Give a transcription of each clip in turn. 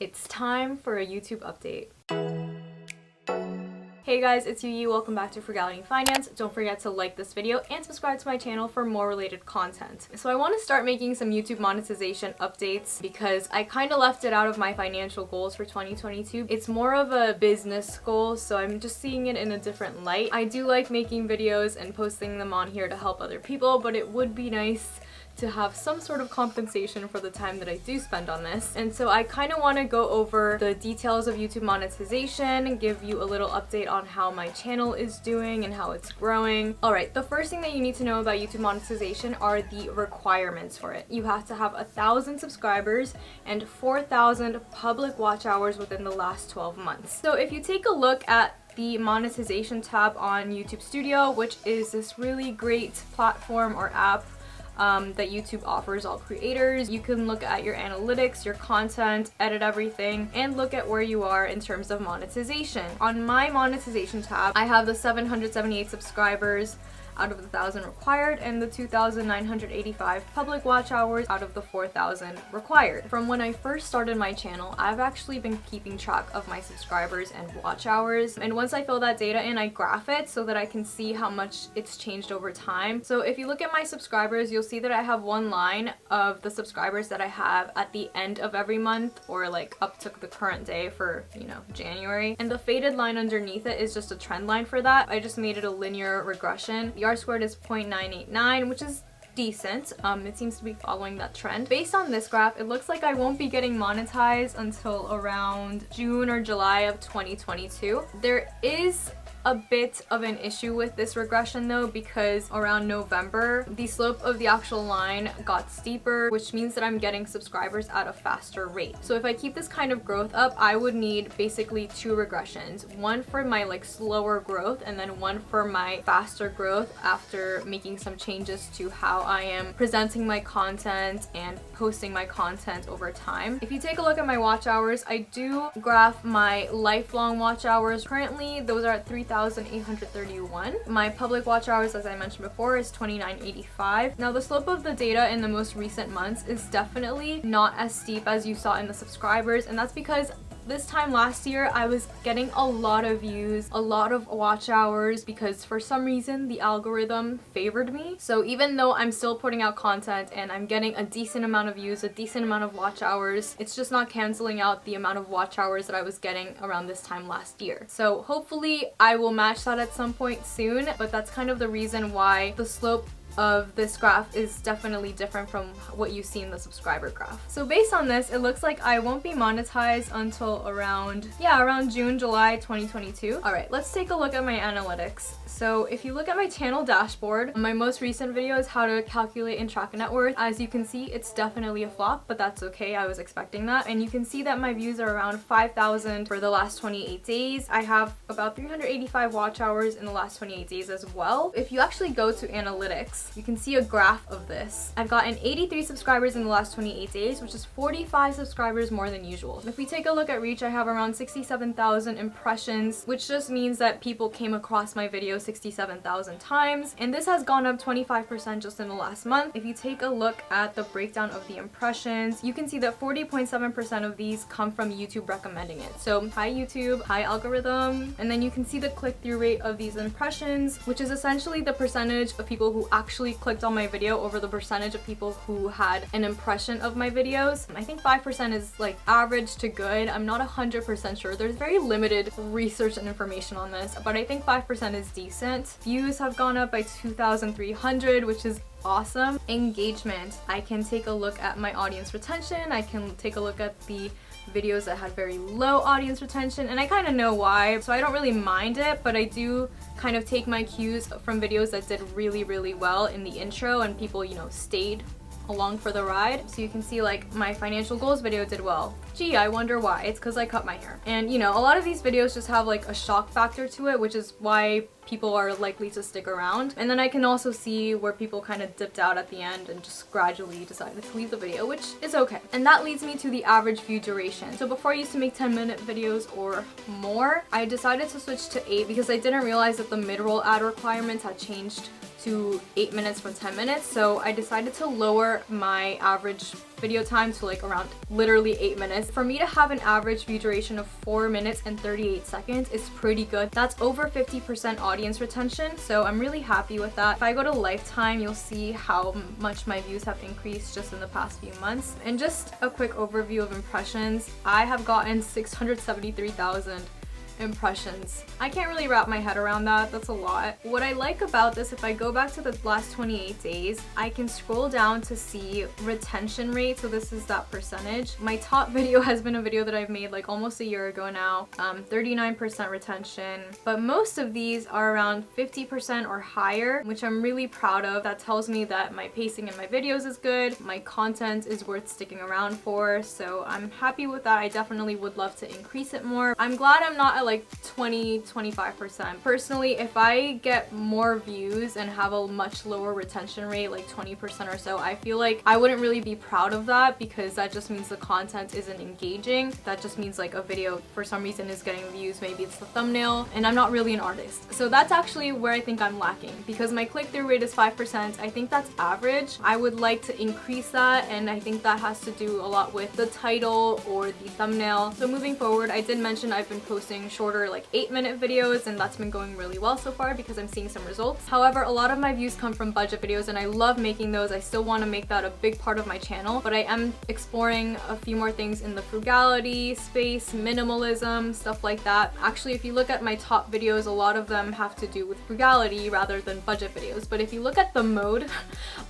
It's time for a YouTube update. Hey guys, it's siu-yee. Welcome back to Frugality Finance. Don't forget to like this video and subscribe to my channel for more related content. So I want to start making some YouTube monetization updates because I kind of left it out of my financial goals for 2022. It's more of a business goal, so I'm just seeing it in a different light. I do like making videos and posting them on here to help other people, but it would be nice to have some sort of compensation for the time that I do spend on this. And so I kind of want to go over the details of YouTube monetization and give you a little update on how my channel is doing and how it's growing. Alright, the first thing that you need to know about YouTube monetization are the requirements for it. You have to have 1,000 subscribers and 4,000 public watch hours within the last 12 months. So if you take a look at the monetization tab on YouTube Studio, which is this really great platform or app that YouTube offers all creators. You can look at your analytics, your content, edit everything, and look at where you are in terms of monetization. On my monetization tab, I have the 778 subscribers out of the 1,000 required and the 2,985 public watch hours out of the 4,000 required. From when I first started my channel, I've actually been keeping track of my subscribers and watch hours, and once I fill that data in, I graph it so that I can see how much it's changed over time. So if you look at my subscribers, you'll see that I have one line of the subscribers that I have at the end of every month, or like up to the current day for, January. And the faded line underneath it is just a trend line for that. I just made it a linear regression. The R-squared is 0.989, which is decent. It seems to be following that trend. Based on this graph, it looks like I won't be getting monetized until around June or July of 2022. There is a bit of an issue with this regression though, because around November the slope of the actual line got steeper, which means that I'm getting subscribers at a faster rate. So if I keep this kind of growth up, I would need basically two regressions, one for my slower growth and then one for my faster growth after making some changes to how I am presenting my content and posting my content over time. If you take a look at my watch hours, I do graph my lifelong watch hours. Currently those are at 3,831. My public watch hours, as I mentioned before, is 2,985. Now the slope of the data in the most recent months is definitely not as steep as you saw in the subscribers, and that's because this time last year I was getting a lot of views, a lot of watch hours, because for some reason the algorithm favored me. So even though I'm still putting out content and I'm getting a decent amount of views, a decent amount of watch hours, it's just not canceling out the amount of watch hours that I was getting around this time last year. So hopefully I will match that at some point soon, but that's kind of the reason why the slope of this graph is definitely different from what you see in the subscriber graph. So based on this, it looks like I won't be monetized until around June, July 2022. Alright, let's take a look at my analytics. So if you look at my channel dashboard, my most recent video is how to calculate and track a net worth. As you can see, it's definitely a flop, but that's okay. I was expecting that. And you can see that my views are around 5,000 for the last 28 days. I have about 385 watch hours in the last 28 days as well. If you actually go to analytics, you can see a graph of this. I've gotten 83 subscribers in the last 28 days, which is 45 subscribers more than usual. If we take a look at reach, I have around 67,000 impressions, which just means that people came across my video 67,000 times, and this has gone up 25% just in the last month. If you take a look at the breakdown of the impressions, you can see that 40.7% of these come from YouTube recommending it. So hi YouTube, hi algorithm, and then you can see the click-through rate of these impressions, which is essentially the percentage of people who actually clicked on my video over the percentage of people who had an impression of my videos. I think 5% is average to good. I'm not 100% sure. There's very limited research and information on this, but I think 5% is decent. Views have gone up by 2,300, which is awesome. Engagement. I can take a look at my audience retention. I can take a look at the videos that had very low audience retention, and I kind of know why, so I don't really mind it, but I do kind of take my cues from videos that did really, really well in the intro and people, stayed along for the ride. So you can see my financial goals video did well. Gee, I wonder why. It's because I cut my hair. And a lot of these videos just have a shock factor to it, which is why people are likely to stick around. And then I can also see where people kind of dipped out at the end and just gradually decided to leave the video, which is okay. And that leads me to the average view duration. So before I used to make 10-minute videos or more, I decided to switch to 8 because I didn't realize that the mid-roll ad requirements had changed to 8 minutes from 10 minutes. So I decided to lower my average video time to like around literally 8 minutes. For me to have an average view duration of 4 minutes and 38 seconds is pretty good. That's over 50% audience retention, so I'm really happy with that. If I go to lifetime, you'll see how much my views have increased just in the past few months. And just a quick overview of impressions, I have gotten 673,000 impressions. I can't really wrap my head around that. That's a lot. What I like about this, if I go back to the last 28 days, I can scroll down to see retention rate. So this is that percentage. My top video has been a video that I've made like almost a year ago now, 39% retention, but most of these are around 50% or higher, which I'm really proud of. That tells me that my pacing in my videos is good, my content is worth sticking around for, so I'm happy with that. I definitely would love to increase it more. I'm glad I'm not at like 20-25%. Personally, if I get more views and have a much lower retention rate, like 20% or so, I feel like I wouldn't really be proud of that, because that just means the content isn't engaging. That just means like a video for some reason is getting views, maybe it's the thumbnail, and I'm not really an artist. So that's actually where I think I'm lacking, because my click-through rate is 5%. I think that's average. I would like to increase that, and I think that has to do a lot with the title or the thumbnail. So moving forward, I did mention I've been posting shorter like 8-minute videos, and that's been going really well so far because I'm seeing some results. However, a lot of my views come from budget videos, and I love making those. I still want to make that a big part of my channel, but I am exploring a few more things in the frugality space, minimalism, stuff like that. Actually, if you look at my top videos, a lot of them have to do with frugality rather than budget videos. But if you look at the mode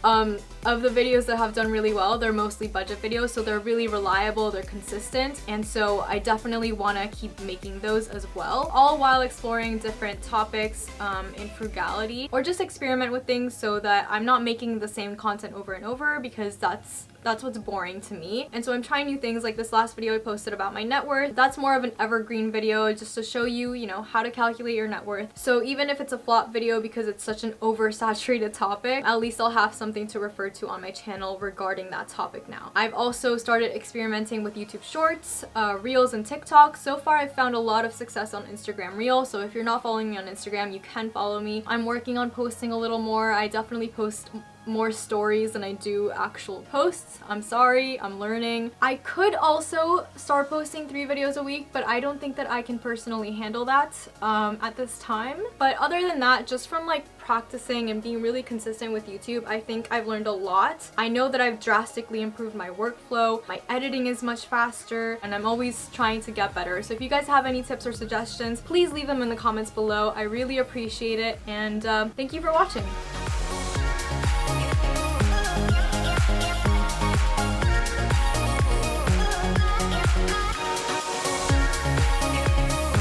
of the videos that have done really well, they're mostly budget videos, so they're really reliable, they're consistent, and so I definitely want to keep making those as well, all while exploring different topics in frugality, or just experiment with things so that I'm not making the same content over and over, because that's what's boring to me. And so I'm trying new things, like this last video I posted about my net worth. That's more of an evergreen video, just to show you, you know, how to calculate your net worth. So even if it's a flop video because it's such an oversaturated topic, at least I'll have something to refer to on my channel regarding that topic now. I've also started experimenting with YouTube Shorts, Reels, and TikTok. So far I've found a lot of success on Instagram Reels, so if you're not following me on Instagram, you can follow me. I'm working on posting a little more. I definitely post more stories than I do actual posts. I'm sorry, I'm learning. I could also start posting 3 videos a week, but I don't think that I can personally handle that at this time. But other than that, just from like practicing and being really consistent with YouTube, I think I've learned a lot. I know that I've drastically improved my workflow, my editing is much faster, and I'm always trying to get better. So if you guys have any tips or suggestions, please leave them in the comments below. I really appreciate it, and thank you for watching.